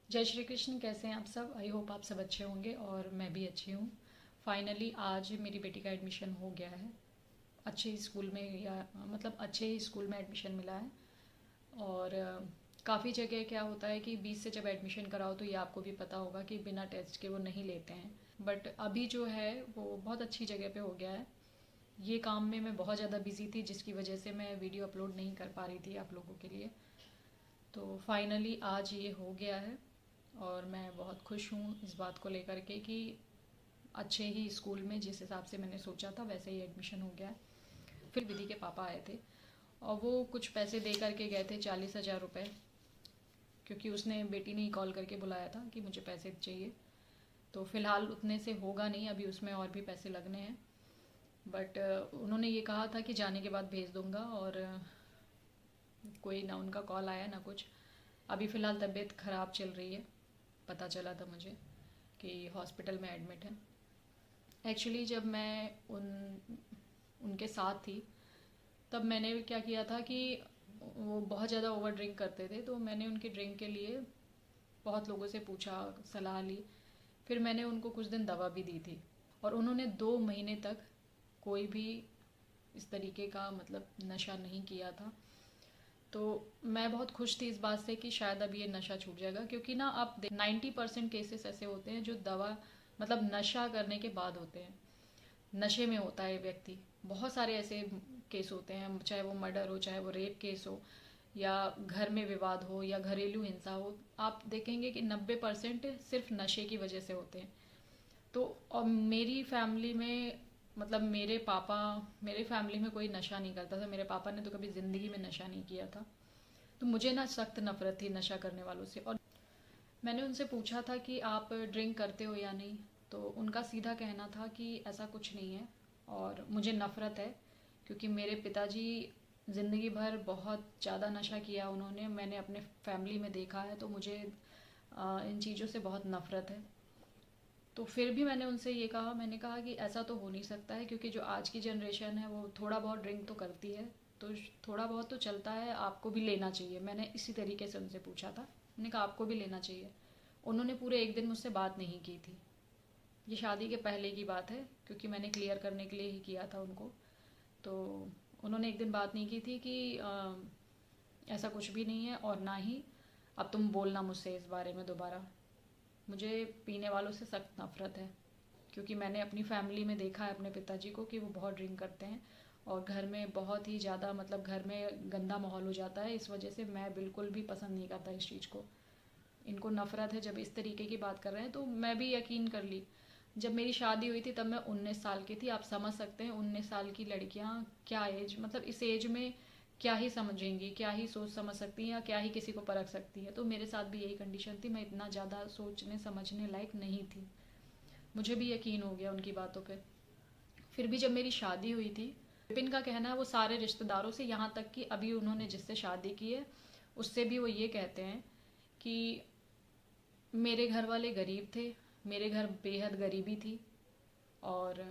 जय श्री कृष्ण। कैसे हैं आप सब? आई होप आप सब अच्छे होंगे और मैं भी अच्छी हूँ। फाइनली आज मेरी बेटी का एडमिशन हो गया है अच्छे स्कूल में, या मतलब अच्छे ही स्कूल में एडमिशन मिला है। और काफ़ी जगह क्या होता है कि 20 से जब एडमिशन कराओ तो ये आपको भी पता होगा कि बिना टेस्ट के वो नहीं लेते हैं। बट अभी जो है वो बहुत अच्छी जगह पे हो गया है। ये काम में मैं बहुत ज़्यादा बिजी थी जिसकी वजह से मैं वीडियो अपलोड नहीं कर पा रही थी आप लोगों के लिए। तो फाइनली आज ये हो गया है और मैं बहुत खुश हूँ इस बात को लेकर के कि अच्छे ही स्कूल में जिस हिसाब से मैंने सोचा था वैसे ही एडमिशन हो गया है। फिर विधि के पापा आए थे और वो कुछ पैसे दे करके गए थे, 40,000 रुपये। क्योंकि उसने बेटी ने ही कॉल करके बुलाया था कि मुझे पैसे चाहिए। तो फ़िलहाल उतने से होगा नहीं, अभी उसमें और भी पैसे लगने हैं। बट उन्होंने ये कहा था कि जाने के बाद भेज दूंगा। और कोई ना उनका कॉल आया ना कुछ। अभी फ़िलहाल तबीयत ख़राब चल रही है, पता चला था मुझे कि हॉस्पिटल में एडमिट है। एक्चुअली जब मैं उनके साथ थी तब मैंने क्या किया था कि वो बहुत ज़्यादा ओवर ड्रिंक करते थे, तो मैंने उनकी ड्रिंक के लिए बहुत लोगों से पूछा, सलाह ली। फिर मैंने उनको कुछ दिन दवा भी दी थी और उन्होंने 2 महीने तक कोई भी इस तरीके का मतलब नशा नहीं किया था। तो मैं बहुत खुश थी इस बात से कि शायद अब ये नशा छूट जाएगा, क्योंकि ना आप 90% केसेस ऐसे होते हैं जो दवा मतलब नशा करने के बाद होते हैं। नशे में होता है व्यक्ति। बहुत सारे ऐसे केस होते हैं, चाहे वो मर्डर हो, चाहे वो रेप केस हो, या घर में विवाद हो, या घरेलू हिंसा हो। आप देखेंगे कि 90% सिर्फ नशे की वजह से होते हैं। तो और मेरी फैमिली में मतलब मेरे फैमिली में कोई नशा नहीं करता था। मेरे पापा ने तो कभी ज़िंदगी में नशा नहीं किया था। तो मुझे ना सख्त नफरत थी नशा करने वालों से। और मैंने उनसे पूछा था कि आप ड्रिंक करते हो या नहीं। तो उनका सीधा कहना था कि ऐसा कुछ नहीं है और मुझे नफ़रत है, क्योंकि मेरे पिताजी ज़िंदगी भर बहुत ज़्यादा नशा किया उन्होंने, मैंने अपने फैमिली में देखा है। तो मुझे इन चीज़ों से बहुत नफ़रत है। तो फिर भी मैंने उनसे ये कहा, मैंने कहा कि ऐसा तो हो नहीं सकता है, क्योंकि जो आज की जनरेशन है वो थोड़ा बहुत ड्रिंक तो करती है। तो थोड़ा बहुत तो चलता है, आपको भी लेना चाहिए। मैंने इसी तरीके से उनसे पूछा था। मैंने कहा आपको भी लेना चाहिए। उन्होंने पूरे एक दिन मुझसे बात नहीं की थी। ये शादी के पहले की बात है, क्योंकि मैंने क्लियर करने के लिए ही किया था उनको। तो उन्होंने एक दिन बात नहीं की थी कि ऐसा कुछ भी नहीं है, और ना ही अब तुम बोलना मुझसे इस बारे में दोबारा। मुझे पीने वालों से सख्त नफ़रत है, क्योंकि मैंने अपनी फैमिली में देखा है अपने पिताजी को कि वो बहुत ड्रिंक करते हैं और घर में बहुत ही ज़्यादा मतलब घर में गंदा माहौल हो जाता है। इस वजह से मैं बिल्कुल भी पसंद नहीं करता इस चीज़ को। इनको नफ़रत है जब इस तरीके की बात कर रहे हैं। तो मैं भी यकीन कर ली। जब मेरी शादी हुई थी तब मैं 19 साल की थी। आप समझ सकते हैं 19 साल की लड़कियां क्या एज, मतलब इस एज में क्या ही समझेंगी, क्या ही सोच समझ सकती हैं, या क्या ही किसी को परख सकती है। तो मेरे साथ भी यही कंडीशन थी। मैं इतना ज़्यादा सोचने समझने लायक नहीं थी। मुझे भी यकीन हो गया उनकी बातों पे। फिर भी जब मेरी शादी हुई थी, विपिन का कहना है वो सारे रिश्तेदारों से, यहाँ तक कि अभी उन्होंने जिससे शादी की है उससे भी वो ये कहते हैं कि मेरे घर वाले गरीब थे, मेरे घर बेहद गरीबी थी, और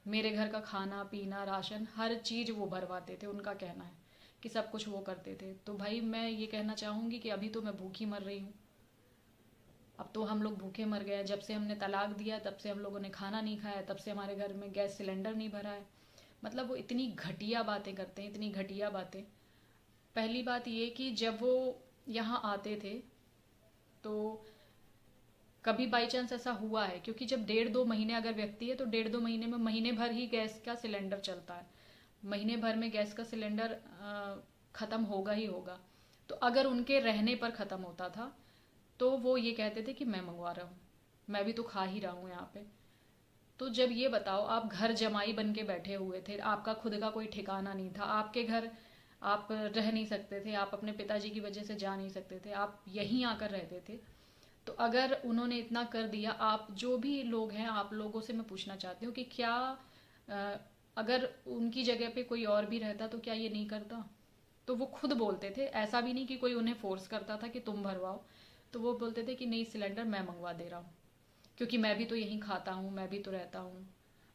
मेरे घर का खाना पीना राशन हर चीज़ वो भरवाते थे। उनका कहना है कि सब कुछ वो करते थे। तो भाई मैं ये कहना चाहूँगी कि अभी तो मैं भूखी मर रही हूँ। अब तो हम लोग भूखे मर गए हैं। जब से हमने तलाक दिया तब से हम लोगों ने खाना नहीं खाया, तब से हमारे घर में गैस सिलेंडर नहीं भरा है। मतलब वो इतनी घटिया बातें करते हैं, इतनी घटिया बातें। पहली बात ये कि जब वो यहाँ आते थे तो कभी बाई चांस ऐसा हुआ है, क्योंकि जब 1.5-2 महीने अगर व्यक्ति है तो 1.5-2 महीने में महीने भर ही गैस का सिलेंडर चलता है। महीने भर में गैस का सिलेंडर ख़त्म होगा ही होगा। तो अगर उनके रहने पर ख़त्म होता था तो वो ये कहते थे कि मैं मंगवा रहा हूँ, मैं भी तो खा ही रहा हूँ यहाँ पे। तो जब ये बताओ, आप घर जमाई बन के बैठे हुए थे, आपका खुद का कोई ठिकाना नहीं था, आपके घर आप रह नहीं सकते थे, आप अपने पिताजी की वजह से जा नहीं सकते थे, आप यहीं आकर रहते थे। तो अगर उन्होंने इतना कर दिया, आप जो भी लोग हैं, आप लोगों से मैं पूछना चाहती हूँ कि क्या अ, अगर उनकी जगह पे कोई और भी रहता तो क्या ये नहीं करता? तो वो खुद बोलते थे, ऐसा भी नहीं कि कोई उन्हें फोर्स करता था कि तुम भरवाओ। तो वो बोलते थे कि नहीं, सिलेंडर मैं मंगवा दे रहा हूँ, क्योंकि मैं भी तो यहीं खाता हूँ, मैं भी तो रहता हूँ,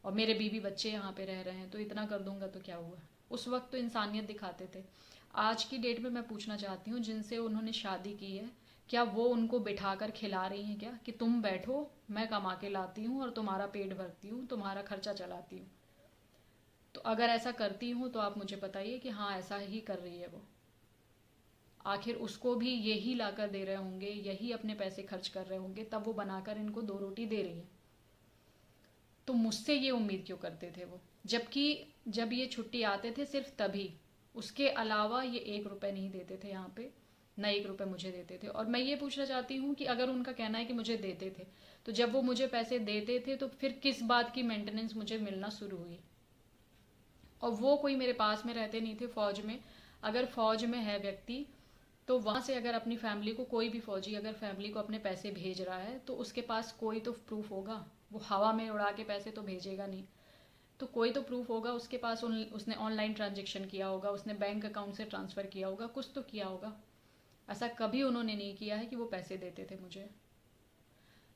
और मेरे बीवी बच्चे यहाँ पे रह रहे हैं, तो इतना कर दूंगा तो क्या हुआ। उस वक्त तो इंसानियत दिखाते थे। आज की डेट में मैं पूछना चाहती हूँ जिनसे उन्होंने शादी की है, क्या वो उनको बिठाकर खिला रही हैं क्या, कि तुम बैठो, मैं कमा के लाती हूँ और तुम्हारा पेट भरती हूँ, तुम्हारा खर्चा चलाती हूँ। तो अगर ऐसा करती हूँ तो आप मुझे बताइए कि हाँ ऐसा ही कर रही है वो। आखिर उसको भी यही लाकर दे रहे होंगे, यही अपने पैसे खर्च कर रहे होंगे, तब वो बनाकर इनको 2 रोटी दे रही है। तो मुझसे ये उम्मीद क्यों करते थे वो, जबकि जब ये छुट्टी आते थे सिर्फ तभी, उसके अलावा ये 1 रुपए नहीं देते थे यहाँ पे, न 1 रुपए मुझे देते थे। और मैं ये पूछना चाहती हूँ कि अगर उनका कहना है कि मुझे देते थे, तो जब वो मुझे पैसे देते थे तो फिर किस बात की मेंटेनेंस मुझे मिलना शुरू हुई। और वो कोई मेरे पास में रहते नहीं थे फौज में। अगर फौज में है व्यक्ति, तो वहां से अगर अपनी फैमिली को, कोई भी फौजी अगर फैमिली को अपने पैसे भेज रहा है तो उसके पास कोई तो प्रूफ होगा। वो हवा में उड़ा के पैसे तो भेजेगा नहीं, तो कोई तो प्रूफ होगा उसके पास। उसने ऑनलाइन ट्रांजेक्शन किया होगा, उसने बैंक अकाउंट से ट्रांसफ़र किया होगा, कुछ तो किया होगा। ऐसा कभी उन्होंने नहीं किया है कि वो पैसे देते थे मुझे।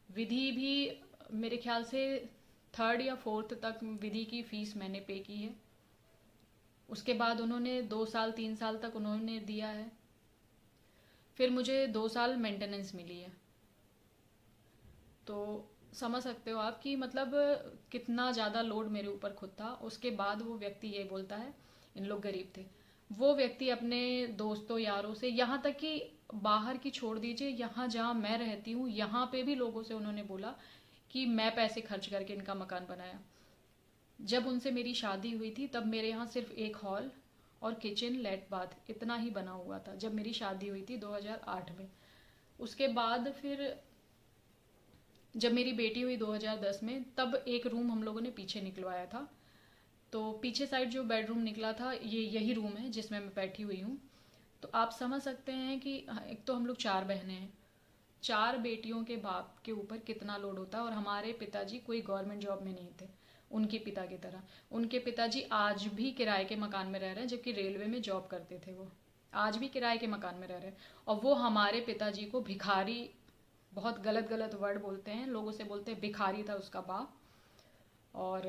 विधि भी मेरे ख्याल से 3rd या 4th तक विधि की फ़ीस मैंने पे की है। उसके बाद उन्होंने 2 साल 3 साल तक उन्होंने दिया है। फिर मुझे 2 साल मेंटेनेंस मिली है। तो समझ सकते हो आप कि मतलब कितना ज़्यादा लोड मेरे ऊपर खुद था। उसके बाद वो व्यक्ति ये बोलता है, इन लोग गरीब थे, वो व्यक्ति अपने दोस्तों यारों से, यहाँ तक कि बाहर की छोड़ दीजिए, यहाँ जहाँ मैं रहती हूँ यहाँ पे भी लोगों से उन्होंने बोला कि मैं पैसे खर्च करके इनका मकान बनाया। जब उनसे मेरी शादी हुई थी तब मेरे यहाँ सिर्फ एक हॉल और किचन लेट बाथ इतना ही बना हुआ था, जब मेरी शादी हुई थी 2008 में। उसके बाद फिर जब मेरी बेटी हुई 2010 में, तब एक रूम हम लोगों ने पीछे निकलवाया था। तो पीछे साइड जो बेडरूम निकला था, ये यही रूम है जिसमें मैं बैठी हुई हूँ। तो आप समझ सकते हैं कि एक तो हम लोग 4 बहनें हैं, 4 बेटियों के बाप के ऊपर कितना लोड होता है। और हमारे पिताजी कोई गवर्नमेंट जॉब में नहीं थे उनके पिता की तरह। उनके पिताजी आज भी किराए के मकान में रह रहे हैं, जबकि रेलवे में जॉब करते थे वो। आज भी किराए के मकान में रह रहे हैं। और वो हमारे पिताजी को भिखारी, बहुत गलत गलत वर्ड बोलते हैं, लोगों से बोलते हैं भिखारी था उसका बाप। और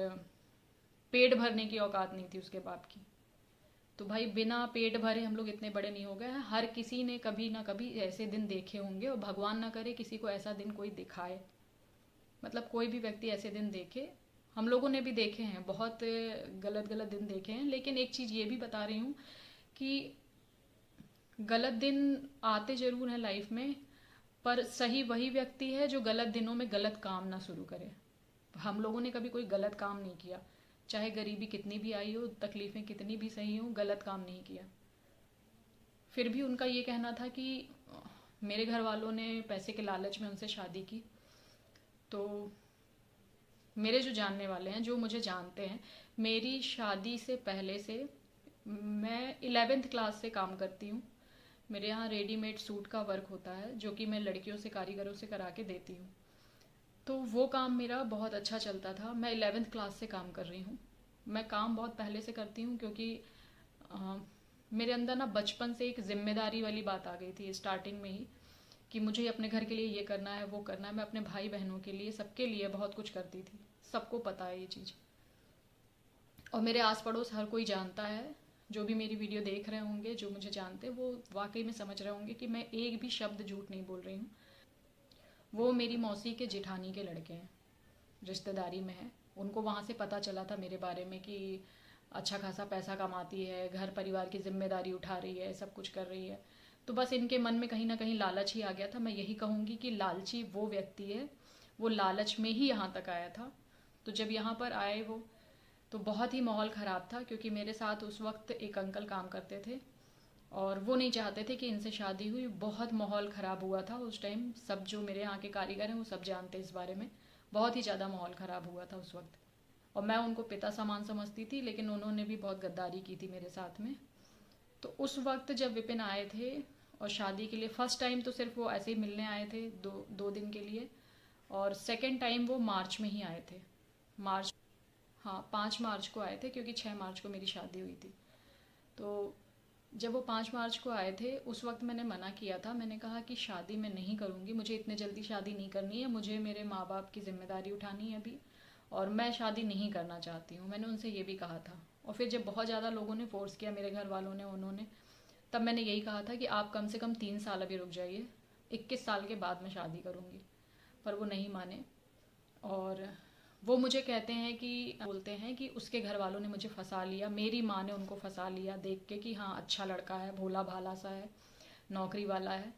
पेट भरने की औकात नहीं थी उसके बाप की। तो भाई बिना पेट भरे हम लोग इतने बड़े नहीं हो गए हैं। हर किसी ने कभी ना कभी ऐसे दिन देखे होंगे, और भगवान ना करे किसी को ऐसा दिन कोई दिखाए, मतलब कोई भी व्यक्ति ऐसे दिन देखे। हम लोगों ने भी देखे हैं, बहुत गलत गलत दिन देखे हैं। लेकिन एक चीज़ ये भी बता रही हूँ कि गलत दिन आते ज़रूर हैं लाइफ में, पर सही वही व्यक्ति है जो गलत दिनों में गलत काम ना शुरू करे। हम लोगों ने कभी कोई गलत काम नहीं किया, चाहे गरीबी कितनी भी आई हो, तकलीफ़ें कितनी भी सही हो, गलत काम नहीं किया। फिर भी उनका ये कहना था कि मेरे घर वालों ने पैसे के लालच में उनसे शादी की। तो मेरे जो जानने वाले हैं, जो मुझे जानते हैं, मेरी शादी से पहले से मैं 11th क्लास से काम करती हूँ। मेरे यहाँ रेडीमेड सूट का वर्क होता है, जो कि मैं लड़कियों से, कारीगरों से करा के देती हूँ। तो वो काम मेरा बहुत अच्छा चलता था। मैं 11th क्लास से काम कर रही हूँ। मैं काम बहुत पहले से करती हूँ, क्योंकि अ, मेरे अंदर ना बचपन से एक जिम्मेदारी वाली बात आ गई थी स्टार्टिंग में ही, कि मुझे अपने घर के लिए ये करना है, वो करना है। मैं अपने भाई बहनों के लिए, सबके लिए बहुत कुछ करती थी। सबको पता है ये चीज़, और मेरे आस पड़ोस हर कोई जानता है। जो भी मेरी वीडियो देख रहे होंगे, जो मुझे जानते हैं, वो वाकई में समझ रहे होंगे कि मैं एक भी शब्द झूठ नहीं बोल रही हूँ। वो मेरी मौसी के जेठानी के लड़के हैं, रिश्तेदारी में है। उनको वहाँ से पता चला था मेरे बारे में कि अच्छा खासा पैसा कमाती है, घर परिवार की जिम्मेदारी उठा रही है, सब कुछ कर रही है। तो बस इनके मन में कहीं ना कहीं लालच ही आ गया था। मैं यही कहूँगी कि लालची वो व्यक्ति है, वो लालच में ही यहाँ तक आया था। तो जब यहाँ पर आए वो, तो बहुत ही माहौल ख़राब था, क्योंकि मेरे साथ उस वक्त एक अंकल काम करते थे, और वो नहीं चाहते थे कि इनसे शादी हुई। बहुत माहौल ख़राब हुआ था उस टाइम। सब जो मेरे यहाँ के कारीगर हैं वो सब जानते हैं इस बारे में। बहुत ही ज़्यादा माहौल ख़राब हुआ था उस वक्त, और मैं उनको पिता समान समझती थी, लेकिन उन्होंने भी बहुत गद्दारी की थी मेरे साथ में। तो उस वक्त जब विपिन आए थे और शादी के लिए, फ़र्स्ट टाइम तो सिर्फ वो ऐसे ही मिलने आए थे, दो दिन के लिए। और सेकेंड टाइम वो मार्च में ही आए थे। मार्च, हाँ 5 मार्च को आए थे, क्योंकि 6 मार्च को मेरी शादी हुई थी। तो जब वो 5 मार्च को आए थे, उस वक्त मैंने मना किया था। मैंने कहा कि शादी मैं नहीं करूँगी, मुझे इतने जल्दी शादी नहीं करनी है, मुझे मेरे माँ बाप की जिम्मेदारी उठानी है अभी, और मैं शादी नहीं करना चाहती हूँ। मैंने उनसे ये भी कहा था। और फिर जब बहुत ज़्यादा लोगों ने फ़ोर्स किया, मेरे घर वालों ने, उन्होंने, तब मैंने यही कहा था कि आप कम से कम 3 साल अभी रुक जाइए, 21 साल के बाद मैं शादी करूँगी। पर वो नहीं माने और वो मुझे कहते हैं कि बोलते हैं कि उसके घर वालों ने मुझे फंसा लिया, मेरी माँ ने उनको फंसा लिया देख के कि हाँ अच्छा लड़का है, भोला भाला सा है, नौकरी वाला है।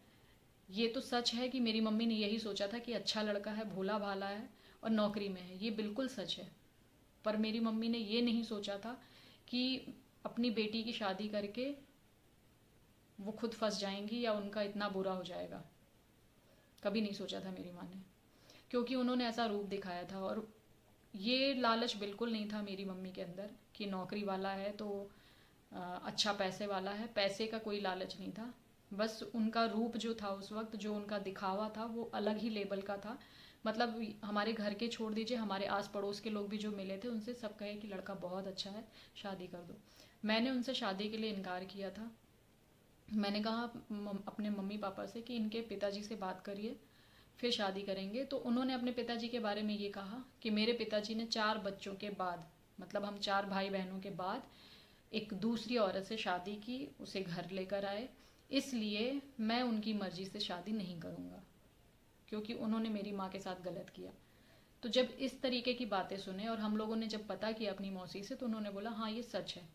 ये तो सच है कि मेरी मम्मी ने यही सोचा था कि अच्छा लड़का है, भोला भाला है और नौकरी में है, ये बिल्कुल सच है। पर मेरी मम्मी ने ये नहीं सोचा था कि अपनी बेटी की शादी करके वो खुद फंस जाएंगी या उनका इतना बुरा हो जाएगा। कभी नहीं सोचा था मेरी माँ ने, क्योंकि उन्होंने ऐसा रूप दिखाया था। और ये लालच बिल्कुल नहीं था मेरी मम्मी के अंदर कि नौकरी वाला है तो अच्छा पैसे वाला है, पैसे का कोई लालच नहीं था। बस उनका रूप जो था उस वक्त, जो उनका दिखावा था, वो अलग ही लेवल का था। मतलब हमारे घर के छोड़ दीजिए, हमारे आस पड़ोस के लोग भी जो मिले थे उनसे सब कहे कि लड़का बहुत अच्छा है, शादी कर दो। मैंने उनसे शादी के लिए इनकार किया था। मैंने कहा अपने मम्मी पापा से कि इनके पिताजी से बात करिए, फिर शादी करेंगे। तो उन्होंने अपने पिताजी के बारे में ये कहा कि मेरे पिताजी ने 4 बच्चों के बाद, मतलब हम 4 भाई बहनों के बाद, एक दूसरी औरत से शादी की, उसे घर लेकर आए, इसलिए मैं उनकी मर्जी से शादी नहीं करूँगा, क्योंकि उन्होंने मेरी माँ के साथ गलत किया। तो जब इस तरीके की बातें सुने और हम लोगों ने जब पता किया अपनी मौसी से, तो उन्होंने बोला हाँ ये सच है।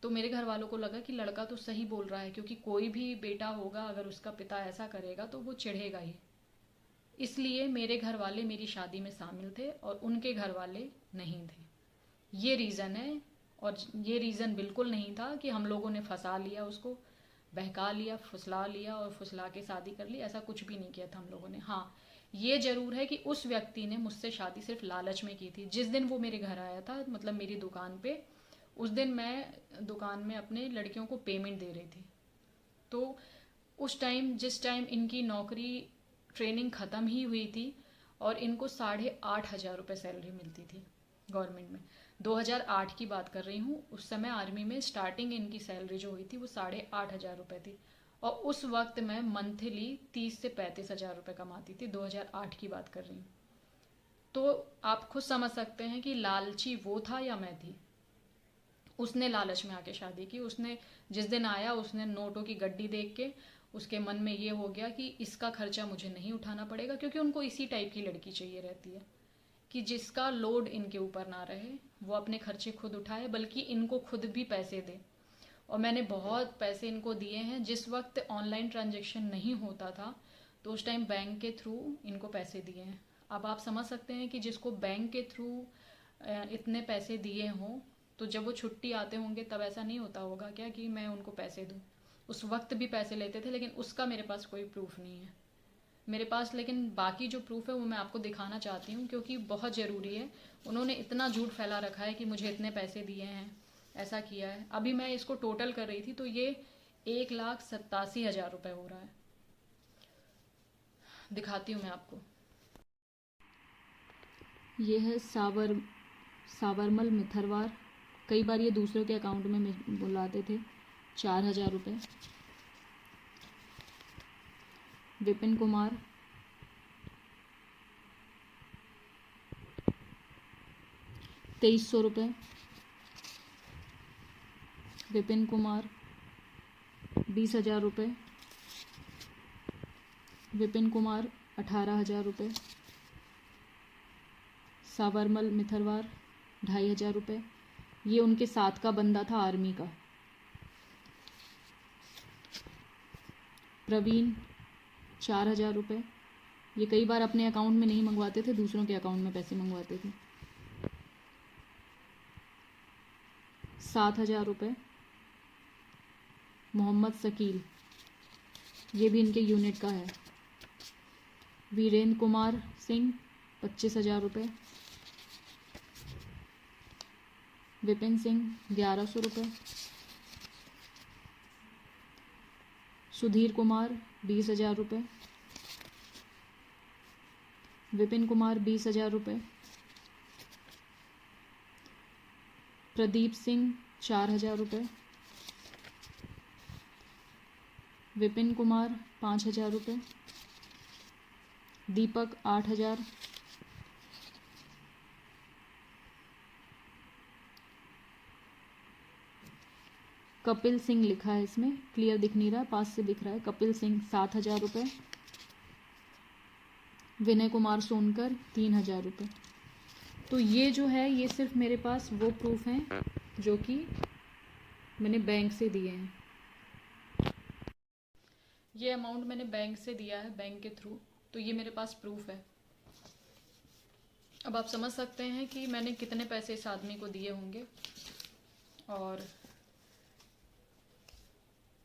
तो मेरे घर वालों को लगा कि लड़का तो सही बोल रहा है, क्योंकि कोई भी बेटा होगा अगर उसका पिता ऐसा करेगा तो वो चिढ़ेगा ही। इसलिए मेरे घर वाले मेरी शादी में शामिल थे और उनके घर वाले नहीं थे। ये रीज़न है। और ये रीज़न बिल्कुल नहीं था कि हम लोगों ने फंसा लिया उसको, बहका लिया, फुसला लिया और फुसला के शादी कर ली, ऐसा कुछ भी नहीं किया था हम लोगों ने। हाँ, ये ज़रूर है कि उस व्यक्ति ने मुझसे शादी सिर्फ लालच में की थी। जिस दिन वो मेरे घर आया था, मतलब मेरी दुकान पे, उस दिन मैं दुकान में अपने लड़कियों को पेमेंट दे रही थी। तो उस टाइम, जिस टाइम इनकी नौकरी ट्रेनिंग ख़त्म ही हुई थी और इनको 8,500 रुपये सैलरी मिलती थी गवर्नमेंट में। 2008 की बात कर रही हूँ। उस समय आर्मी में स्टार्टिंग इनकी सैलरी जो हुई थी वो 8,500 रुपये थी। और उस वक्त मैं मंथली 30 से 35 हज़ार रुपये कमाती थी। 2008 की बात कर रही हूँ। तो आप खुद समझ सकते हैं कि लालची वो था या मैं थी। उसने लालच में आके शादी की। उसने जिस दिन आया, उसने नोटों की गड्डी देख के उसके मन में ये हो गया कि इसका खर्चा मुझे नहीं उठाना पड़ेगा, क्योंकि उनको इसी टाइप की लड़की चाहिए रहती है कि जिसका लोड इनके ऊपर ना रहे, वो अपने खर्चे खुद उठाए, बल्कि इनको खुद भी पैसे दे। और मैंने बहुत पैसे इनको दिए हैं। जिस वक्त ऑनलाइन ट्रांजेक्शन नहीं होता था तो उस टाइम बैंक के थ्रू इनको पैसे दिए हैं। अब आप समझ सकते हैं कि जिसको बैंक के थ्रू इतने पैसे दिए हों, तो जब वो छुट्टी आते होंगे तब ऐसा नहीं होता होगा क्या कि मैं उनको पैसे दूं। उस वक्त भी पैसे लेते थे, लेकिन उसका मेरे पास कोई प्रूफ नहीं है मेरे पास। लेकिन बाकी जो प्रूफ है वो मैं आपको दिखाना चाहती हूँ, क्योंकि बहुत ज़रूरी है। उन्होंने इतना झूठ फैला रखा है कि मुझे इतने पैसे दिए हैं, ऐसा किया है। अभी मैं इसको टोटल कर रही थी तो ये 1,87,000 रुपये हो रहा है। दिखाती हूँ मैं आपको। ये है सावरमल मिथरवार। कई बार ये दूसरों के अकाउंट में बुलाते थे। 4,000 रुपये। विपिन कुमार 2,300 रुपये। विपिन कुमार 20,000 रुपये। विपिन कुमार 18,000 रुपये। सावरमल मिथरवार 2,500 रुपये। ये उनके साथ का बंदा था आर्मी का। प्रवीण 4,000 रुपये। ये कई बार अपने अकाउंट में नहीं मंगवाते थे, दूसरों के अकाउंट में पैसे मंगवाते थे। 7,000 रुपये। मोहम्मद शकील, ये भी इनके यूनिट का है। वीरेंद्र कुमार सिंह 25,000 रुपये। विपिन सिंह 1,100 रुपये। सुधीर कुमार 20,000 रुपये। विपिन कुमार 20,000 रुपये। प्रदीप सिंह 4,000 रुपये। विपिन कुमार 5,000 रुपये। दीपक 8,000। कपिल सिंह लिखा है, इसमें क्लियर दिख नहीं रहा है, पास से दिख रहा है। कपिल सिंह 7,000 रुपये। विनय कुमार सोनकर 3,000 रुपये। तो ये जो है ये सिर्फ मेरे पास वो प्रूफ हैं जो कि मैंने बैंक से दिए हैं। ये अमाउंट मैंने बैंक से दिया है, बैंक के थ्रू, तो ये मेरे पास प्रूफ है। अब आप समझ सकते हैं कि मैंने कितने पैसे इस आदमी को दिए होंगे। और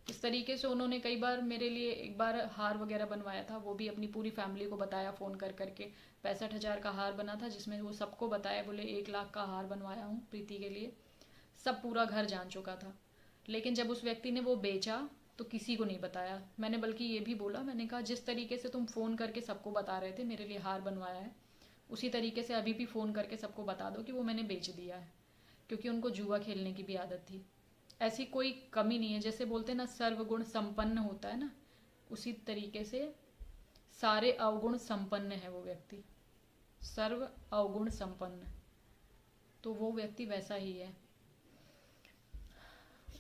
इस तरीके से उन्होंने कई बार मेरे लिए, एक बार हार वगैरह बनवाया था, वो भी अपनी पूरी फैमिली को बताया फ़ोन कर करके। 65,000 का हार बना था, जिसमें वो सबको बताया, बोले 1 लाख का हार बनवाया हूँ प्रीति के लिए। सब पूरा घर जान चुका था। लेकिन जब उस व्यक्ति ने वो बेचा तो किसी को नहीं बताया। मैंने बल्कि ये भी बोला, मैंने कहा जिस तरीके से तुम फ़ोन करके सबको बता रहे थे मेरे लिए हार बनवाया है, उसी तरीके से अभी भी फ़ोन करके सबको बता दो कि वो मैंने बेच दिया है। क्योंकि उनको जुआ खेलने की भी आदत थी। ऐसी कोई कमी नहीं है, जैसे बोलते हैं ना सर्वगुण संपन्न होता है ना, उसी तरीके से सारे अवगुण संपन्न है वो व्यक्ति, सर्व अवगुण संपन्न। तो वो व्यक्ति वैसा ही है।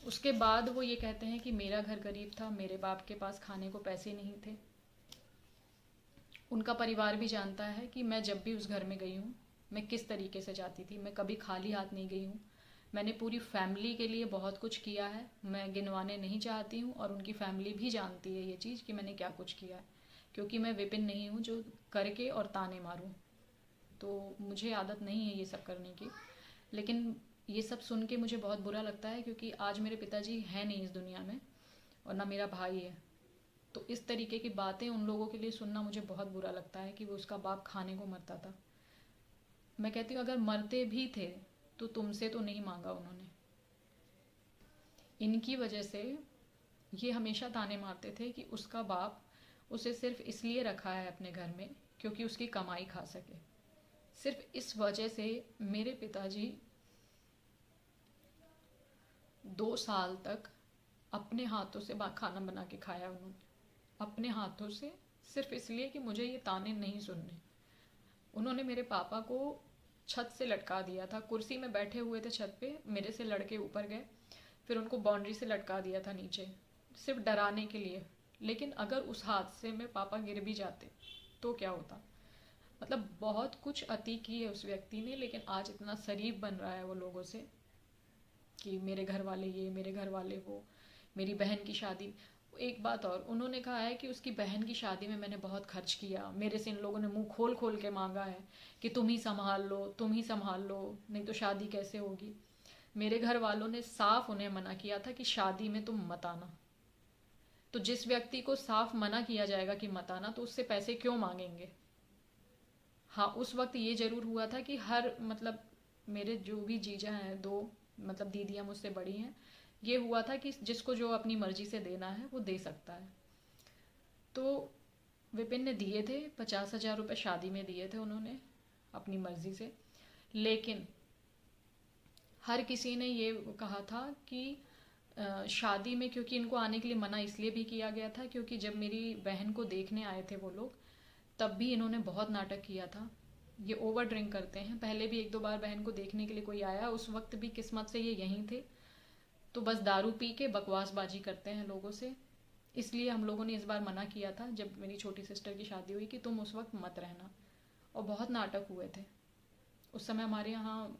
उसके बाद वो ये कहते हैं कि मेरा घर गरीब था, मेरे बाप के पास खाने को पैसे नहीं थे। उनका परिवार भी जानता है कि मैं जब भी उस घर में गई हूँ मैं किस तरीके से जाती थी। मैं कभी खाली हाथ नहीं गई हूँ। मैंने पूरी फैमिली के लिए बहुत कुछ किया है, मैं गिनवाने नहीं चाहती हूँ। और उनकी फैमिली भी जानती है ये चीज़ कि मैंने क्या कुछ किया है, क्योंकि मैं विपिन नहीं हूँ जो करके और ताने मारूँ। तो मुझे आदत नहीं है ये सब करने की। लेकिन ये सब सुन के मुझे बहुत बुरा लगता है, क्योंकि आज मेरे पिताजी हैं नहीं इस दुनिया में और ना मेरा भाई है। तो इस तरीके की बातें उन लोगों के लिए सुनना मुझे बहुत बुरा लगता है कि वो उसका बाप खाने को मरता था। मैं कहती हूँ अगर मरते भी थे तो तुमसे तो नहीं मांगा उन्होंने। इनकी वजह से ये हमेशा ताने मारते थे कि उसका बाप उसे सिर्फ इसलिए रखा है अपने घर में क्योंकि उसकी कमाई खा सके। सिर्फ इस वजह से मेरे पिताजी 2 साल तक अपने हाथों से खाना बना के खाया उन्होंने, अपने हाथों से, सिर्फ इसलिए कि मुझे ये ताने नहीं सुनने। उन्होंने मेरे पापा को छत से लटका दिया था। कुर्सी में बैठे हुए थे छत पे, मेरे से लड़के ऊपर गए, फिर उनको बाउंड्री से लटका दिया था नीचे, सिर्फ डराने के लिए। लेकिन अगर उस हादसे में पापा गिर भी जाते तो क्या होता। मतलब बहुत कुछ अति की है उस व्यक्ति ने, लेकिन आज इतना शरीफ बन रहा है वो लोगों से कि मेरे घर वाले ये, मेरे घर वाले वो, मेरी बहन की शादी। एक बात और, उन्होंने कहा है कि उसकी बहन की शादी में मैंने बहुत खर्च किया, मेरे से इन लोगों ने मुंह खोल खोल के मांगा है कि तुम ही संभाल लो, तुम ही संभाल लो, नहीं तो शादी कैसे होगी। मेरे घर वालों ने साफ उन्हें मना किया था कि शादी में तुम मत आना। तो जिस व्यक्ति को साफ मना किया जाएगा कि मत आना, तो उससे पैसे क्यों मांगेंगे। हाँ, उस वक्त ये जरूर हुआ था कि हर, मतलब मेरे जो भी जीजा हैं, 2 मतलब दीदियाँ मुझसे बड़ी हैं, ये हुआ था कि जिसको जो अपनी मर्जी से देना है वो दे सकता है। तो विपिन ने दिए थे 50,000 रुपये, शादी में दिए थे उन्होंने अपनी मर्जी से। लेकिन हर किसी ने ये कहा था कि शादी में, क्योंकि इनको आने के लिए मना इसलिए भी किया गया था क्योंकि जब मेरी बहन को देखने आए थे वो लोग, तब भी इन्होंने बहुत नाटक किया था। ये ओवर ड्रिंक करते हैं। पहले भी 1-2 बार बहन को देखने के लिए कोई आया, उस वक्त भी किस्मत से ये यहीं थे। तो बस दारू पी के बकवासबाजी करते हैं लोगों से। इसलिए हम लोगों ने इस बार मना किया था जब मेरी छोटी सिस्टर की शादी हुई कि तुम उस वक्त मत रहना। और बहुत नाटक हुए थे उस समय। हमारे यहाँ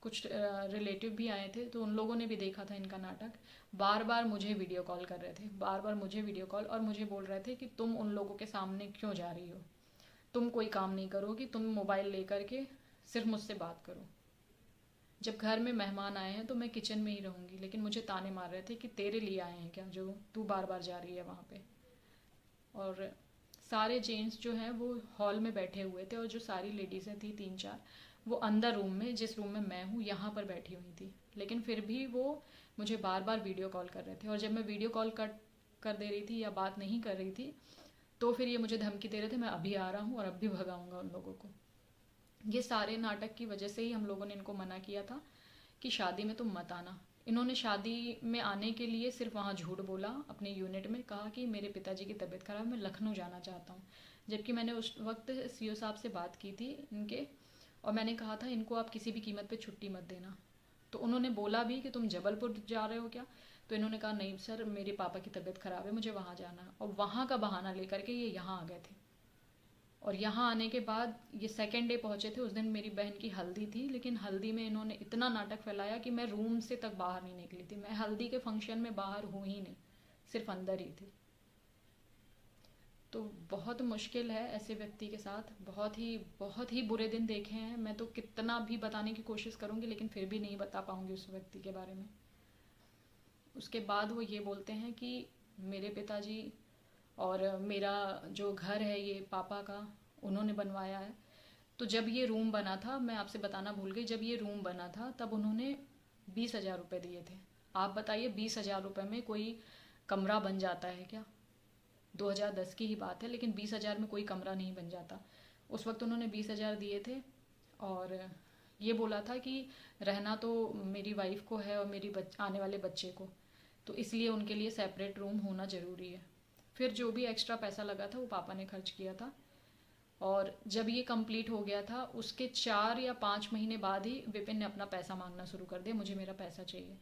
कुछ रिलेटिव भी आए थे, तो उन लोगों ने भी देखा था इनका नाटक। बार बार मुझे वीडियो कॉल कर रहे थे, बार बार मुझे वीडियो कॉल, और मुझे बोल रहे थे कि तुम उन लोगों के सामने क्यों जा रही हो, तुम कोई काम नहीं करोगी, तुम मोबाइल लेकर के सिर्फ मुझसे बात करो। जब घर में मेहमान आए हैं तो मैं किचन में ही रहूँगी, लेकिन मुझे ताने मार रहे थे कि तेरे लिए आए हैं क्या जो तू बार बार जा रही है वहाँ पे। और सारे जेंट्स जो हैं वो हॉल में बैठे हुए थे, और जो सारी लेडीज़ें थी 3-4, वो अंदर रूम में, जिस रूम में मैं हूँ यहाँ पर बैठी हुई थी। लेकिन फिर भी वो मुझे बार बार वीडियो कॉल कर रहे थे, और जब मैं वीडियो कॉल कट कर दे रही थी या बात नहीं कर रही थी, तो फिर ये मुझे धमकी दे रहे थे, मैं अभी आ रहा हूँ और अब भी भगाऊंगा उन लोगों को। ये सारे नाटक की वजह से ही हम लोगों ने इनको मना किया था कि शादी में तुम मत आना। इन्होंने शादी में आने के लिए सिर्फ वहाँ झूठ बोला अपने यूनिट में, कहा कि मेरे पिताजी की तबीयत खराब, मैं लखनऊ जाना चाहता हूँ। जबकि मैंने उस वक्त सीओ साहब से बात की थी इनके, और मैंने कहा था इनको आप किसी भी कीमत पे छुट्टी मत देना। तो उन्होंने बोला भी कि तुम जबलपुर जा रहे हो क्या? तो इन्होंने कहा नहीं सर, मेरे पापा की तबीयत ख़राब है, मुझे वहाँ जाना है। और वहाँ का बहाना लेकर के ये यहाँ आ गए थे। और यहाँ आने के बाद ये सेकेंड डे पहुँचे थे। उस दिन मेरी बहन की हल्दी थी, लेकिन हल्दी में इन्होंने इतना नाटक फैलाया कि मैं रूम से तक बाहर नहीं निकली थी। मैं हल्दी के फंक्शन में बाहर हूँ ही नहीं, सिर्फ अंदर ही थी। तो बहुत मुश्किल है ऐसे व्यक्ति के साथ। बहुत ही बुरे दिन देखे हैं। मैं तो कितना भी बताने की कोशिश करूँगी, लेकिन फिर भी नहीं बता पाऊँगी उस व्यक्ति के बारे में। उसके बाद वो ये बोलते हैं कि मेरे पिताजी और मेरा जो घर है ये पापा का, उन्होंने बनवाया है। तो जब ये रूम बना था, मैं आपसे बताना भूल गई, जब ये रूम बना था तब उन्होंने 20,000 रुपये दिए थे। आप बताइए 20,000 रुपये में कोई कमरा बन जाता है क्या? 2010 की ही बात है, लेकिन 20,000 में कोई कमरा नहीं बन जाता। उस वक्त उन्होंने 20,000 दिए थे और ये बोला था कि रहना तो मेरी वाइफ को है और मेरी आने वाले बच्चे को, तो इसलिए उनके लिए सेपरेट रूम होना ज़रूरी है। फिर जो भी एक्स्ट्रा पैसा लगा था वो पापा ने खर्च किया था। और जब ये कंप्लीट हो गया था उसके 4 या 5 महीने बाद ही विपिन ने अपना पैसा मांगना शुरू कर दिया, मुझे मेरा पैसा चाहिए।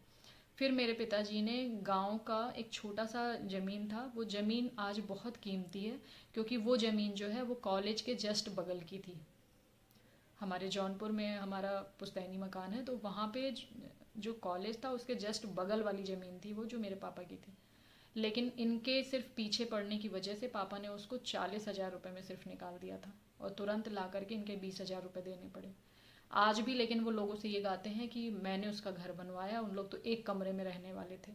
फिर मेरे पिताजी ने गांव का एक छोटा सा ज़मीन था, वो ज़मीन आज बहुत कीमती है, क्योंकि वो ज़मीन जो है वो कॉलेज के जस्ट बगल की थी। हमारे जौनपुर में हमारा पुश्तैनी मकान है, तो वहाँ पे जो कॉलेज था उसके जस्ट बगल वाली ज़मीन थी वो, जो मेरे पापा की थी। लेकिन इनके सिर्फ पीछे पड़ने की वजह से पापा ने उसको 40,000 रुपये में सिर्फ निकाल दिया था, और तुरंत ला करके इनके 20,000 रुपये देने पड़े। आज भी लेकिन वो लोगों से ये गाते हैं कि मैंने उसका घर बनवाया। उन लोग तो एक कमरे में रहने वाले थे,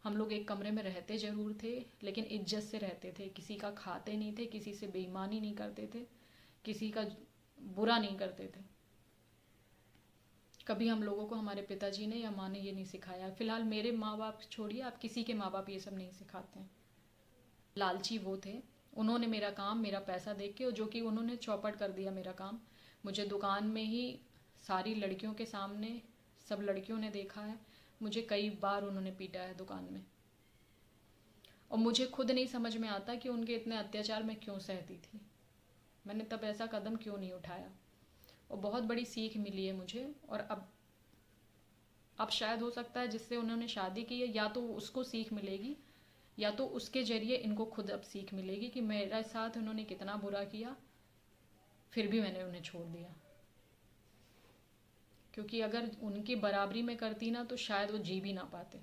हम लोग एक कमरे में रहते ज़रूर थे, लेकिन इज्जत से रहते थे। किसी का खाते नहीं थे, किसी से बेईमानी नहीं करते थे, किसी का बुरा नहीं करते थे। कभी हम लोगों को हमारे पिताजी ने या माँ ने ये नहीं सिखाया। फिलहाल मेरे माँ बाप छोड़िए, आप किसी के माँ बाप ये सब नहीं सिखाते हैं। लालची वो थे। उन्होंने मेरा काम, मेरा पैसा देख के, जो कि उन्होंने चौपट कर दिया मेरा काम। मुझे दुकान में ही सारी लड़कियों के सामने, सब लड़कियों ने देखा है, मुझे कई बार उन्होंने पीटा है दुकान में। और मुझे खुद नहीं समझ में आता कि उनके इतने अत्याचार मैं क्यों सहती थी। मैंने तब ऐसा कदम क्यों नहीं उठाया। और बहुत बड़ी सीख मिली है मुझे। और अब शायद हो सकता है जिससे उन्होंने शादी की है, या तो उसको सीख मिलेगी, या तो उसके ज़रिए इनको खुद अब सीख मिलेगी कि मेरे साथ उन्होंने कितना बुरा किया, फिर भी मैंने उन्हें छोड़ दिया। क्योंकि अगर उनकी बराबरी में करती ना तो शायद वो जी भी ना पाते।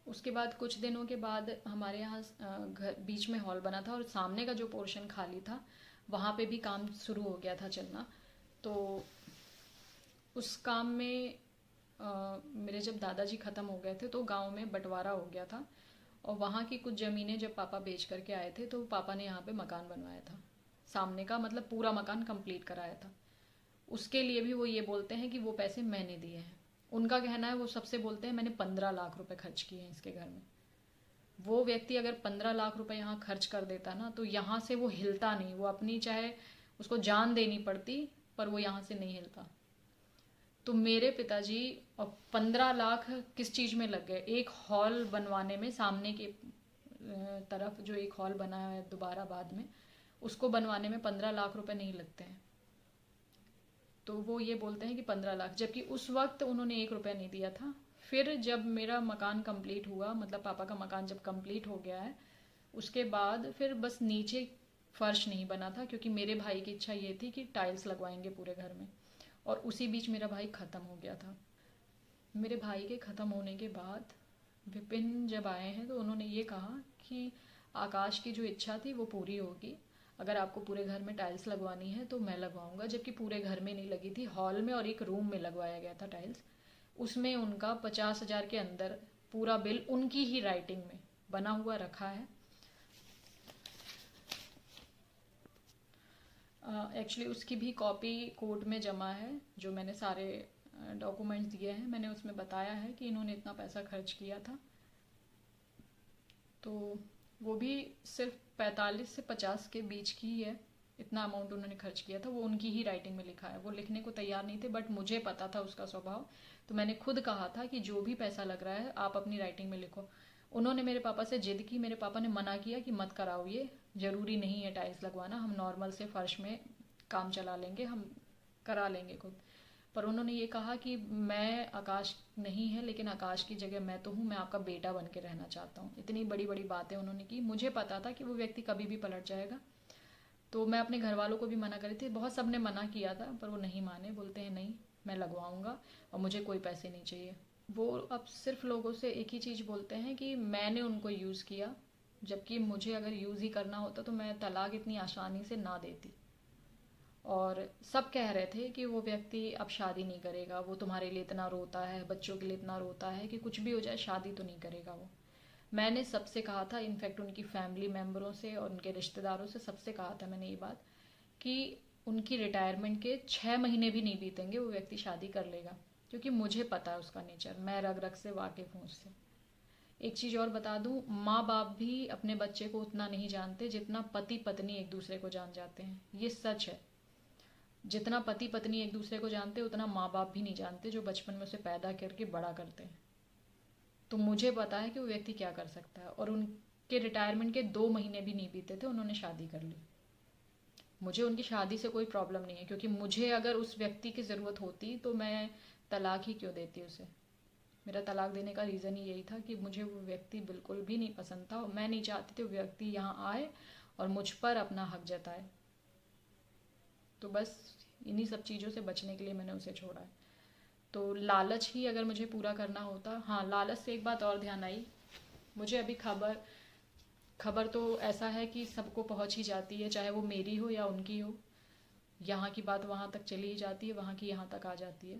उसके बाद कुछ दिनों के बाद हमारे यहाँ घर बीच में हॉल बना था, और सामने का जो पोर्शन खाली था वहाँ पे भी काम शुरू हो गया था चलना। तो उस काम में मेरे जब दादाजी ख़त्म हो गए थे तो गांव में बंटवारा हो गया था, और वहाँ की कुछ ज़मीनें जब पापा बेच करके आए थे तो पापा ने यहाँ पे मकान बनवाया था सामने का, मतलब पूरा मकान कंप्लीट कराया था। उसके लिए भी वो ये बोलते हैं कि वो पैसे मैंने दिए हैं। उनका कहना है, वो सबसे बोलते हैं मैंने 15 लाख रुपए खर्च किए हैं इसके घर में। वो व्यक्ति अगर 15 लाख रुपए यहाँ खर्च कर देता ना तो यहाँ से वो हिलता नहीं। वो अपनी, चाहे उसको जान देनी पड़ती, पर वो यहाँ से नहीं हिलता। तो मेरे पिताजी, और 15 लाख किस चीज़ में लग गए? एक हॉल बनवाने में, सामने की तरफ जो एक हॉल बना है दोबारा बाद में, उसको बनवाने में 15 लाख रुपए नहीं लगते हैं। तो वो ये बोलते हैं कि 15 लाख, जबकि उस वक्त उन्होंने 1 रुपया नहीं दिया था। फिर जब मेरा मकान कंप्लीट हुआ, मतलब पापा का मकान जब कंप्लीट हो गया है, उसके बाद फिर बस नीचे फर्श नहीं बना था, क्योंकि मेरे भाई की इच्छा ये थी कि टाइल्स लगवाएंगे पूरे घर में। और उसी बीच मेरा भाई ख़त्म हो गया था। मेरे भाई के ख़त्म होने के बाद विपिन जब आए हैं तो उन्होंने ये कहा कि आकाश की जो इच्छा थी वो पूरी होगी। अगर आपको पूरे घर में टाइल्स लगवानी है तो मैं लगवाऊंगा। जबकि पूरे घर में नहीं लगी थी, हॉल में और एक रूम में लगवाया गया था टाइल्स। उसमें उनका 50,000 के अंदर पूरा बिल उनकी ही राइटिंग में बना हुआ रखा है। एक्चुअली उसकी भी कॉपी कोर्ट में जमा है, जो मैंने सारे डॉक्यूमेंट्स दिए हैं। मैंने उसमें बताया है कि इन्होंने इतना पैसा खर्च किया था। तो वो भी सिर्फ 45 से 50 के बीच की ही है, इतना अमाउंट उन्होंने खर्च किया था। वो उनकी ही राइटिंग में लिखा है। वो लिखने को तैयार नहीं थे, बट मुझे पता था उसका स्वभाव, तो मैंने खुद कहा था कि जो भी पैसा लग रहा है आप अपनी राइटिंग में लिखो। उन्होंने मेरे पापा से जिद की, मेरे पापा ने मना किया कि मत कराओ, ये ज़रूरी नहीं है टाइल्स लगवाना, हम नॉर्मल से फर्श में काम चला लेंगे, हम करा लेंगे खुद। पर उन्होंने ये कहा कि मैं आकाश नहीं है, लेकिन आकाश की जगह मैं तो हूँ, मैं आपका बेटा बन के रहना चाहता हूँ। इतनी बड़ी बड़ी बातें उन्होंने की। मुझे पता था कि वो व्यक्ति कभी भी पलट जाएगा। तो मैं अपने घर वालों को भी मना करी थी, बहुत सब ने मना किया था, पर वो नहीं माने। बोलते हैं नहीं, मैं लगवाऊंगा और मुझे कोई पैसे नहीं चाहिए। वो अब सिर्फ लोगों से एक ही चीज़ बोलते हैं कि मैंने उनको यूज़ किया, जबकि मुझे अगर यूज़ ही करना होता तो मैं तलाक इतनी आसानी से ना देती। और सब कह रहे थे कि वो व्यक्ति अब शादी नहीं करेगा, वो तुम्हारे लिए इतना रोता है, बच्चों के लिए इतना रोता है कि कुछ भी हो जाए शादी तो नहीं करेगा वो। मैंने सबसे कहा था, इनफैक्ट उनकी फैमिली मेम्बरों से और उनके रिश्तेदारों से सबसे कहा था मैंने ये बात कि उनकी रिटायरमेंट के 6 महीने भी नहीं बीतेंगे वो व्यक्ति शादी कर लेगा, क्योंकि मुझे पता है उसका नेचर, मैं रग रग से वाकिफ हूँ उससे। एक चीज़ और बता दूँ, माँ बाप भी अपने बच्चे को उतना नहीं जानते जितना पति पत्नी एक दूसरे को जान जाते हैं। ये सच है। जितना पति पत्नी एक दूसरे को जानते हैं उतना माँ बाप भी नहीं जानते, जो बचपन में उसे पैदा करके बड़ा करते हैं। तो मुझे पता है कि वो व्यक्ति क्या कर सकता है। और उनके रिटायरमेंट के 2 महीने भी नहीं बीते थे, उन्होंने शादी कर ली। मुझे उनकी शादी से कोई प्रॉब्लम नहीं है, क्योंकि मुझे अगर उस व्यक्ति की ज़रूरत होती तो मैं तलाक ही क्यों देती उसे। मेरा तलाक देने का रीज़न ही यही था कि मुझे वो व्यक्ति बिल्कुल भी नहीं पसंद था और मैं नहीं चाहती थी वो व्यक्ति यहाँ आए और मुझ पर अपना हक जताए। तो बस इन्हीं सब चीज़ों से बचने के लिए मैंने उसे छोड़ा है। तो लालच ही अगर मुझे पूरा करना होता, हाँ लालच से एक बात और ध्यान आई, मुझे अभी खबर तो ऐसा है कि सबको पहुंच ही जाती है, चाहे वो मेरी हो या उनकी हो। यहाँ की बात वहाँ तक चली ही जाती है, वहाँ की यहाँ तक आ जाती है।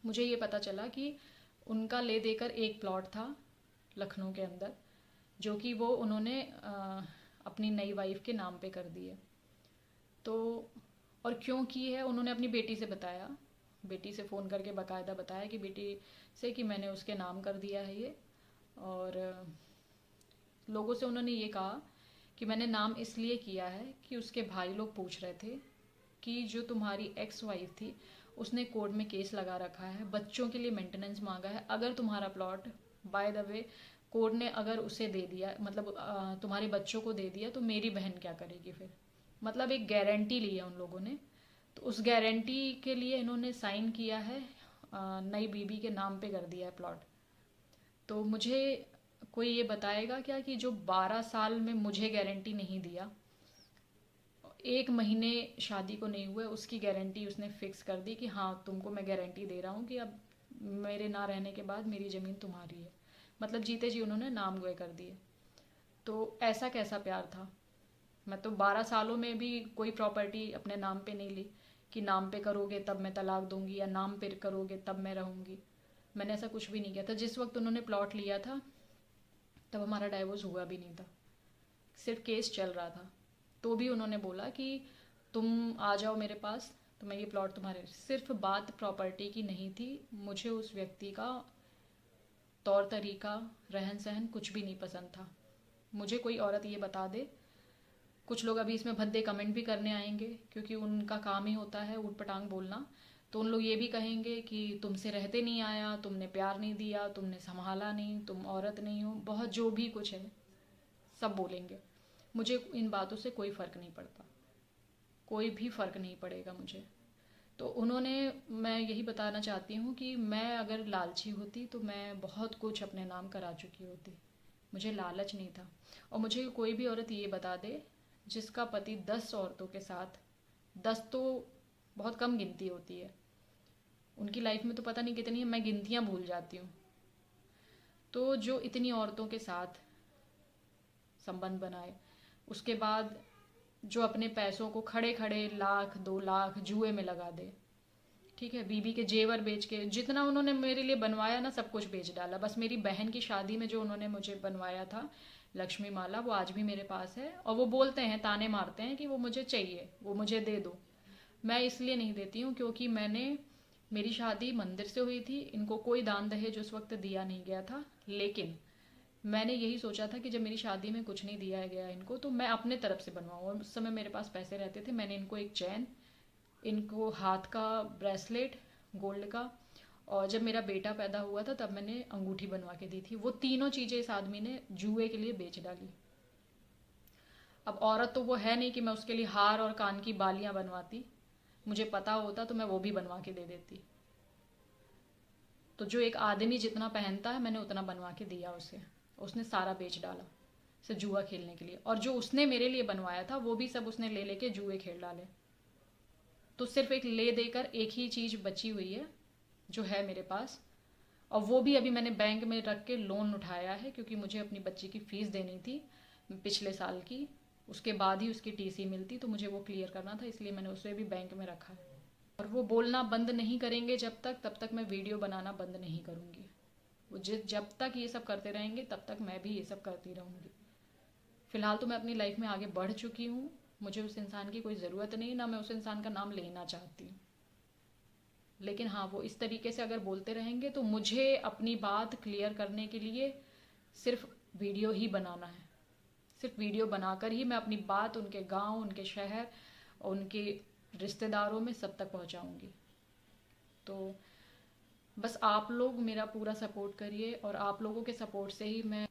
मुझे ये पता चला कि उनका ले देकर एक प्लॉट था लखनऊ के अंदर, जो कि वो उन्होंने अपनी नई वाइफ के नाम पे कर दी है। तो और क्यों की है, उन्होंने अपनी बेटी से बताया, बेटी से फ़ोन करके बाकायदा बताया कि बेटी से कि मैंने उसके नाम कर दिया है ये। और लोगों से उन्होंने ये कहा कि मैंने नाम इसलिए किया है कि उसके भाई लोग पूछ रहे थे कि जो तुम्हारी एक्स वाइफ थी उसने कोर्ट में केस लगा रखा है, बच्चों के लिए मेंटेनेंस मांगा है, अगर तुम्हारा plot by the way court ने अगर उसे दे दिया, मतलब तुम्हारे बच्चों को दे दिया, तो मेरी बहन क्या करेगी फिर। मतलब एक गारंटी ली है उन लोगों ने। तो उस गारंटी के लिए इन्होंने साइन किया है, नई बीबी के नाम पे कर दिया है प्लॉट। तो मुझे कोई ये बताएगा क्या कि जो 12 साल में मुझे गारंटी नहीं दिया, 1 महीने शादी को नहीं हुए उसकी गारंटी उसने फिक्स कर दी कि हाँ तुमको मैं गारंटी दे रहा हूँ कि अब मेरे ना रहने के बाद मेरी ज़मीन तुम्हारी है। मतलब जीते जी उन्होंने नाम गोए कर दिए। तो ऐसा कैसा प्यार था। मैं तो 12 सालों में भी कोई प्रॉपर्टी अपने नाम पे नहीं ली कि नाम पे करोगे तब मैं तलाक दूंगी या नाम पे करोगे तब मैं रहूंगी। मैंने ऐसा कुछ भी नहीं किया था। जिस वक्त उन्होंने प्लॉट लिया था तब हमारा डाइवोर्स हुआ भी नहीं था, सिर्फ केस चल रहा था। तो भी उन्होंने बोला कि तुम आ जाओ मेरे पास तो मैं ये प्लॉट तुम्हारे, सिर्फ बात प्रॉपर्टी की नहीं थी। मुझे उस व्यक्ति का तौर तरीका, रहन सहन कुछ भी नहीं पसंद था। मुझे कोई औरत ये बता दे, कुछ लोग अभी इसमें भद्दे कमेंट भी करने आएंगे क्योंकि उनका काम ही होता है ऊट पटांग बोलना। तो उन लोग ये भी कहेंगे कि तुमसे रहते नहीं आया, तुमने प्यार नहीं दिया, तुमने संभाला नहीं, तुम औरत नहीं हो, बहुत जो भी कुछ है सब बोलेंगे। मुझे इन बातों से कोई फ़र्क नहीं पड़ता, कोई भी फ़र्क नहीं पड़ेगा मुझे। तो उन्होंने, मैं यही बताना चाहती हूँ कि मैं अगर लालची होती तो मैं बहुत कुछ अपने नाम करा चुकी होती। मुझे लालच नहीं था। और मुझे कोई भी औरत ये बता दे जिसका पति 10 औरतों के साथ, 10 तो बहुत कम गिनती होती है, उनकी लाइफ में तो पता नहीं कितनी है, मैं गिनतियाँ भूल जाती हूँ। तो जो इतनी औरतों के साथ संबंध बनाए, उसके बाद जो अपने पैसों को खड़े खड़े 1 लाख 2 लाख जुए में लगा दे, ठीक है, बीबी के जेवर बेच के, जितना उन्होंने मेरे लिए बनवाया ना सब कुछ बेच डाला। बस मेरी बहन की शादी में जो उन्होंने मुझे बनवाया था लक्ष्मी माला, वो आज भी मेरे पास है। और वो बोलते हैं, ताने मारते हैं कि वो मुझे चाहिए, वो मुझे दे दो। मैं इसलिए नहीं देती हूँ क्योंकि मेरी शादी मंदिर से हुई थी, इनको कोई दान दहेज उस वक्त दिया नहीं गया था। लेकिन मैंने यही सोचा था कि जब मेरी शादी में कुछ नहीं दिया गया इनको तो मैं अपने तरफ से बनवाऊँ। और उस समय मेरे पास पैसे रहते थे, मैंने इनको एक चैन, इनको हाथ का ब्रेसलेट गोल्ड का, और जब मेरा बेटा पैदा हुआ था तब मैंने अंगूठी बनवा के दी थी। वो तीनों चीज़ें इस आदमी ने जुए के लिए बेच डाली। अब औरत तो वो है नहीं कि मैं उसके लिए हार और कान की बालियां बनवाती, मुझे पता होता तो मैं वो भी बनवा के दे देती। तो जो एक आदमी जितना पहनता है मैंने उतना बनवा के दिया उसे, उसने सारा बेच डाला सिर्फ जुआ खेलने के लिए। और जो उसने मेरे लिए बनवाया था वो भी सब उसने ले लेके जुए खेल डाले। तो सिर्फ एक ले देकर एक ही चीज़ बची हुई है जो है मेरे पास, और वो भी अभी मैंने बैंक में रख के लोन उठाया है, क्योंकि मुझे अपनी बच्ची की फ़ीस देनी थी पिछले साल की। उसके बाद ही उसकी टीसी मिलती, तो मुझे वो क्लियर करना था, इसलिए मैंने उसे भी बैंक में रखा है। और वो बोलना बंद नहीं करेंगे तब तक मैं वीडियो बनाना बंद नहीं करूँगी। वो जब तक ये सब करते रहेंगे तब तक मैं भी ये सब करती रहूँगी। फ़िलहाल तो मैं अपनी लाइफ में आगे बढ़ चुकी हूँ, मुझे उस इंसान की कोई ज़रूरत नहीं, ना मैं उस इंसान का नाम लेना चाहती हूँ। लेकिन हाँ, वो इस तरीके से अगर बोलते रहेंगे तो मुझे अपनी बात क्लियर करने के लिए सिर्फ वीडियो ही बनाना है। सिर्फ वीडियो बनाकर ही मैं अपनी बात उनके गांव, उनके शहर, उनके रिश्तेदारों में सब तक पहुंचाऊंगी। तो बस आप लोग मेरा पूरा सपोर्ट करिए, और आप लोगों के सपोर्ट से ही मैं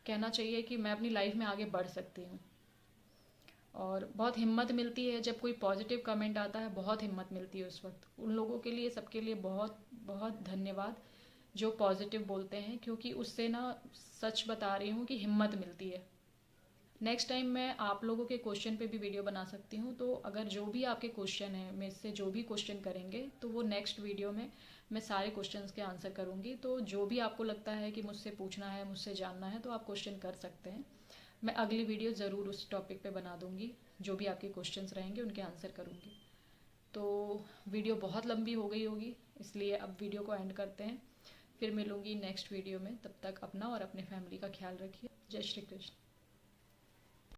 कहना चाहिए कि मैं अपनी लाइफ में आगे बढ़ सकती हूँ। और बहुत हिम्मत मिलती है जब कोई पॉजिटिव कमेंट आता है, बहुत हिम्मत मिलती है उस वक्त। उन लोगों के लिए, सबके लिए बहुत बहुत धन्यवाद जो पॉजिटिव बोलते हैं, क्योंकि उससे ना सच बता रही हूँ कि हिम्मत मिलती है। नेक्स्ट टाइम मैं आप लोगों के क्वेश्चन पे भी वीडियो बना सकती हूँ, तो अगर जो भी आपके क्वेश्चन हैं, मेरे से जो भी क्वेश्चन करेंगे तो वो नेक्स्ट वीडियो में मैं सारे क्वेश्चंस के आंसर करूँगी। तो जो भी आपको लगता है कि मुझसे पूछना है, मुझसे जानना है, तो आप क्वेश्चन कर सकते हैं। मैं अगली वीडियो ज़रूर उस टॉपिक पे बना दूँगी, जो भी आपके क्वेश्चंस रहेंगे उनके आंसर करूँगी। तो वीडियो बहुत लंबी हो गई होगी, इसलिए अब वीडियो को एंड करते हैं। फिर मिलूँगी नेक्स्ट वीडियो में, तब तक अपना और अपने फैमिली का ख्याल रखिए। जय श्री कृष्ण।